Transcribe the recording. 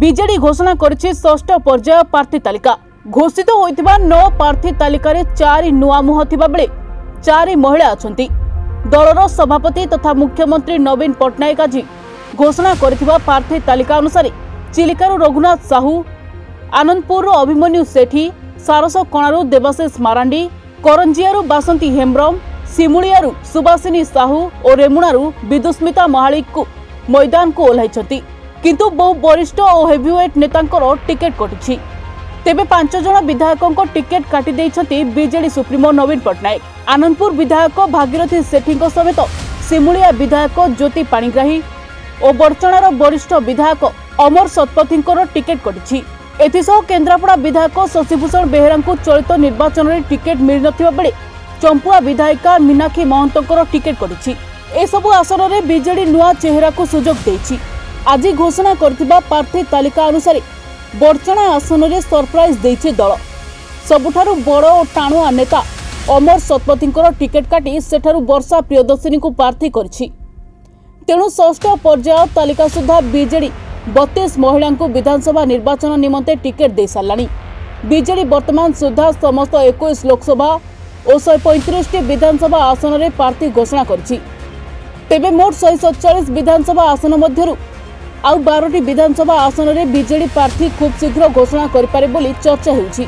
BJD ঘোষণা করেছে ষষ্ঠ পর্যায় প্রার্থী তালিকা। ঘোষিত होइतिबा 9 प्रार्थी तालिका रे 4 नुआ मुह थिबा बेले 4 महिला अछंती। दलर सभापति तथा मुख्यमंत्री नवीन पट्टनायक आज घोषणा करथिबा प्रार्थी तालिका अनुसार चिलिकारु रघुनाथ साहू, आनंदपुर अभिमन्यु सेठी, सारस कणारु देवाशीष मारांडी, करंजियारु बासंती हेम्ब्रम, सिमुलियारु सुबासिनी साहू और रेमुणारु विदुस्मिता महालिक को मैदान को ओह्लाइछंती। किंतु बहु वरिष्ठ और हेवीवेट नेतांकर टिकेट कटिछि। तेबे 5 जन विधायकों टिकेट काटी देइछंती बीजेडी सुप्रीमो नवीन पट्टनायक। आनंदपुर विधायक भागीरथी सेठी समेत सिमुलिया विधायक ज्योति पाणिग्राही और बड़चणार वरिष्ठ विधायक अमर शतपथी टिकेट कटिछि। एथिसह केन्द्रापड़ा विधायक शशिभूषण बेहेरा चलित निर्वाचन में टिकेट मिल नथिबा बेले चंपुआ विधायिका मीनाक्षी महंतर टिकेट कटिछि। एसबु आसन में बीजेडी नुआ चेहरा को सुजोग देछि। आज घोषणा करथिबा प्रार्थी तालिका अनुसार बड़चणा आसन में सरप्राइज देछि दल। सबुठारु बड़ और टाणुआ नेता अमर शतपथी टिकेट काटी सेठारु वर्षा प्रियदर्शिनी को प्रार्थी करिछि। तेणु षष्ठ पर्याय तालिका सुधा बीजेडी 32 महिला विधानसभा निर्वाचन निमंते टिकेट दे साराणी। बीजेडी वर्तमान सुधा समस्त 21 लोकसभा और 135 विधानसभा आसन में प्रार्थी घोषणा करिछि। तेबे मोट 147 विधानसभा आसन मध्यरु आउ 12टी विधानसभा आसन में बीजेडी प्रार्थी खूब शीघ्र घोषणा करिपारे बोली चर्चा हेउछि।